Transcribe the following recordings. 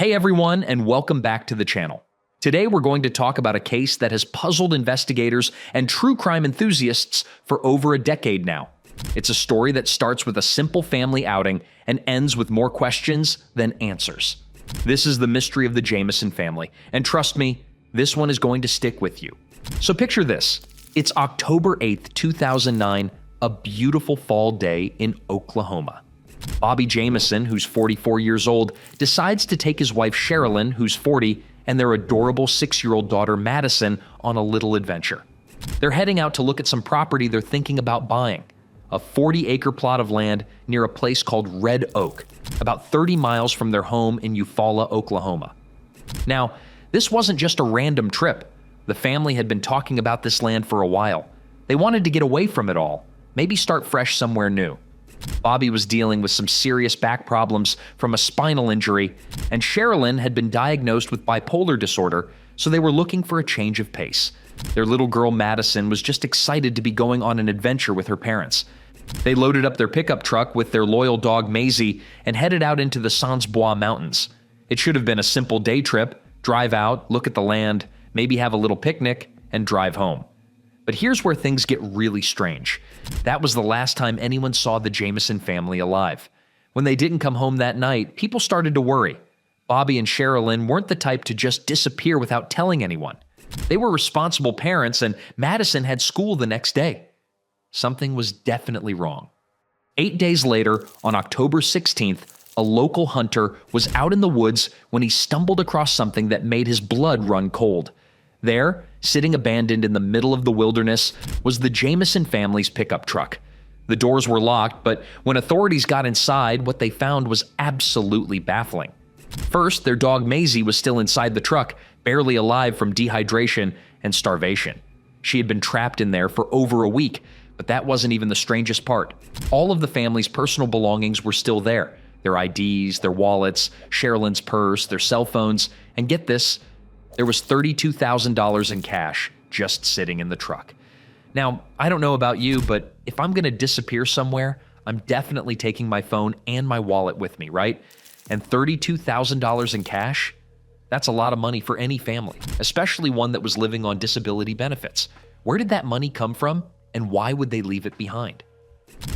Hey everyone, and welcome back to the channel. Today we're going to talk about a case that has puzzled investigators and true crime enthusiasts for over a decade now. It's a story that starts with a simple family outing and ends with more questions than answers. This is the mystery of the Jamison family, and trust me, this one is going to stick with you. So picture this. It's October 8th, 2009, a beautiful fall day in Oklahoma. Bobby Jamison, who's 44 years old, decides to take his wife Sherilyn, who's 40, and their adorable 6-year-old daughter Madison on a little adventure. They're heading out to look at some property they're thinking about buying, a 40-acre plot of land near a place called Red Oak, about 30 miles from their home in Eufaula, Oklahoma. Now, this wasn't just a random trip. The family had been talking about this land for a while. They wanted to get away from it all, maybe start fresh somewhere new. Bobby was dealing with some serious back problems from a spinal injury, and Sherilyn had been diagnosed with bipolar disorder, so they were looking for a change of pace. Their little girl Madison was just excited to be going on an adventure with her parents. They loaded up their pickup truck with their loyal dog Maisie and headed out into the Sans Bois Mountains. It should have been a simple day trip, drive out, look at the land, maybe have a little picnic, and drive home. But here's where things get really strange. That was the last time anyone saw the Jamison family alive. When they didn't come home that night, people started to worry. Bobby and Sherilyn weren't the type to just disappear without telling anyone. They were responsible parents, and Madison had school the next day. Something was definitely wrong. 8 days later, on October 16th, a local hunter was out in the woods when he stumbled across something that made his blood run cold. There, sitting abandoned in the middle of the wilderness, was the Jamison family's pickup truck. The doors were locked, but when authorities got inside, what they found was absolutely baffling. First, their dog Maisie was still inside the truck, barely alive from dehydration and starvation. She had been trapped in there for over a week, but that wasn't even the strangest part. All of the family's personal belongings were still there. Their IDs, their wallets, Sherilyn's purse, their cell phones, and get this, there was $32,000 in cash just sitting in the truck. Now, I don't know about you, but if I'm going to disappear somewhere, I'm definitely taking my phone and my wallet with me, right? And $32,000 in cash? That's a lot of money for any family, especially one that was living on disability benefits. Where did that money come from, and why would they leave it behind?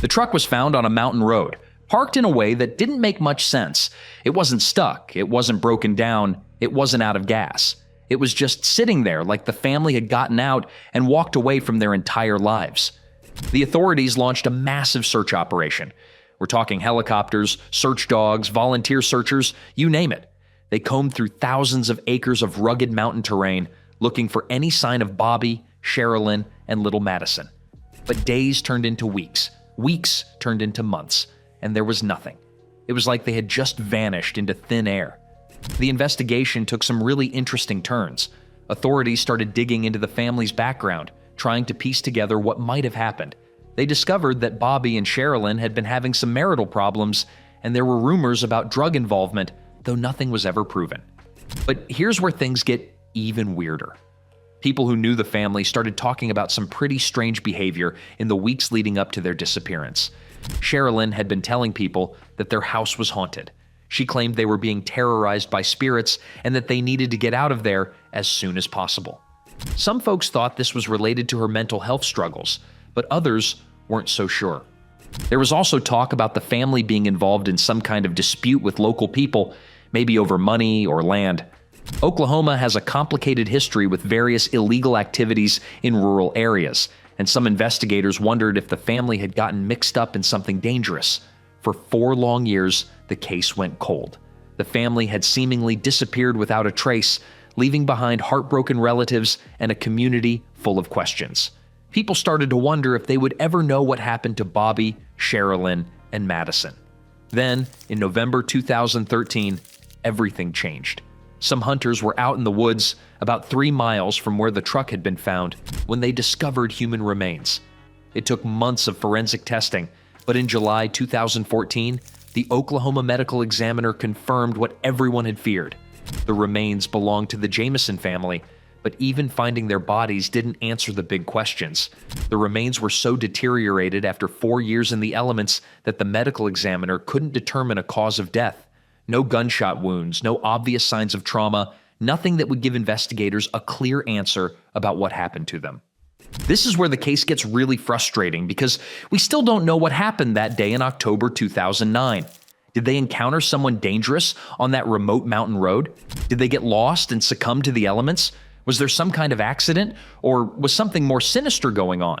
The truck was found on a mountain road, parked in a way that didn't make much sense. It wasn't stuck, it wasn't broken down, it wasn't out of gas. It was just sitting there like the family had gotten out and walked away from their entire lives. The authorities launched a massive search operation. We're talking helicopters, search dogs, volunteer searchers, you name it. They combed through thousands of acres of rugged mountain terrain, looking for any sign of Bobby, Sherilyn, and little Madison. But days turned into weeks, weeks turned into months, and there was nothing. It was like they had just vanished into thin air. The investigation took some really interesting turns. Authorities started digging into the family's background, trying to piece together what might have happened. They discovered that Bobby and Sherilyn had been having some marital problems, and there were rumors about drug involvement, though nothing was ever proven. But here's where things get even weirder. People who knew the family started talking about some pretty strange behavior in the weeks leading up to their disappearance. Sherilyn had been telling people that their house was haunted. She claimed they were being terrorized by spirits and that they needed to get out of there as soon as possible. Some folks thought this was related to her mental health struggles, but others weren't so sure. There was also talk about the family being involved in some kind of dispute with local people, maybe over money or land. Oklahoma has a complicated history with various illegal activities in rural areas, and some investigators wondered if the family had gotten mixed up in something dangerous. For 4 long years, the case went cold. The family had seemingly disappeared without a trace, leaving behind heartbroken relatives and a community full of questions. People started to wonder if they would ever know what happened to Bobby, Sherilyn, and Madison. Then, in November 2013, everything changed. Some hunters were out in the woods, about 3 miles from where the truck had been found, when they discovered human remains. It took months of forensic testing, but in July 2014, the Oklahoma medical examiner confirmed what everyone had feared. The remains belonged to the Jamison family, but even finding their bodies didn't answer the big questions. The remains were so deteriorated after 4 years in the elements that the medical examiner couldn't determine a cause of death. No gunshot wounds, no obvious signs of trauma, nothing that would give investigators a clear answer about what happened to them. This is where the case gets really frustrating because we still don't know what happened that day in October 2009. Did they encounter someone dangerous on that remote mountain road? Did they get lost and succumb to the elements? Was there some kind of accident, or was something more sinister going on?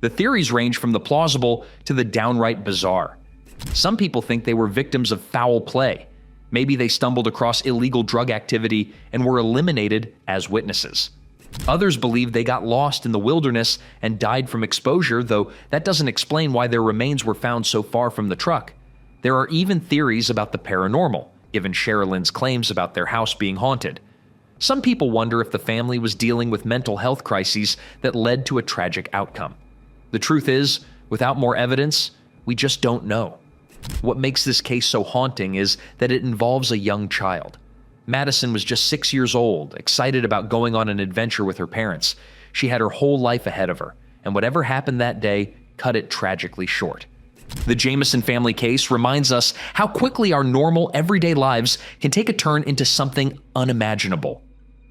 The theories range from the plausible to the downright bizarre. Some people think they were victims of foul play. Maybe they stumbled across illegal drug activity and were eliminated as witnesses. Others believe they got lost in the wilderness and died from exposure, though that doesn't explain why their remains were found so far from the truck. There are even theories about the paranormal, given Sherilyn's claims about their house being haunted. Some people wonder if the family was dealing with mental health crises that led to a tragic outcome. The truth is, without more evidence, we just don't know. What makes this case so haunting is that it involves a young child. Madison was just 6 years old, excited about going on an adventure with her parents. She had her whole life ahead of her, and whatever happened that day cut it tragically short. The Jamison family case reminds us how quickly our normal, everyday lives can take a turn into something unimaginable.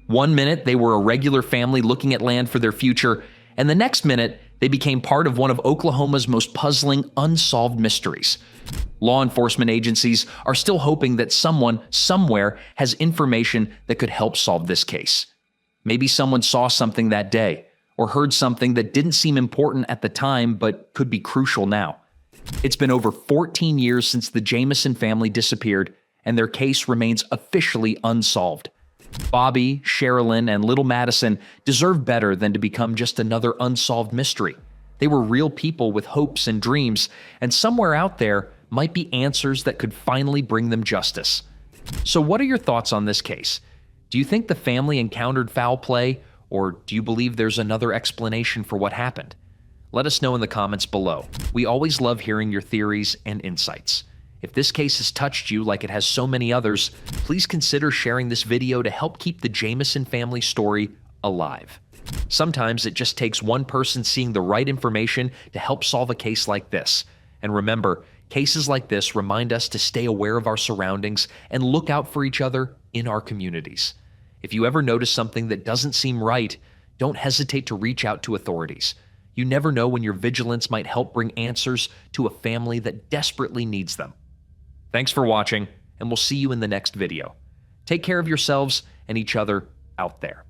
One minute, they were a regular family looking at land for their future, and the next minute, they became part of one of Oklahoma's most puzzling, unsolved mysteries. Law enforcement agencies are still hoping that someone, somewhere, has information that could help solve this case. Maybe someone saw something that day, or heard something that didn't seem important at the time but could be crucial now. It's been over 14 years since the Jamison family disappeared, and their case remains officially unsolved. Bobby, Sherilyn, and little Madison deserve better than to become just another unsolved mystery. They were real people with hopes and dreams, and somewhere out there might be answers that could finally bring them justice. So what are your thoughts on this case? Do you think the family encountered foul play, or do you believe there's another explanation for what happened? Let us know in the comments below. We always love hearing your theories and insights. If this case has touched you like it has so many others, please consider sharing this video to help keep the Jamison family story alive. Sometimes it just takes one person seeing the right information to help solve a case like this. And remember, cases like this remind us to stay aware of our surroundings and look out for each other in our communities. If you ever notice something that doesn't seem right, don't hesitate to reach out to authorities. You never know when your vigilance might help bring answers to a family that desperately needs them. Thanks for watching, and we'll see you in the next video. Take care of yourselves and each other out there.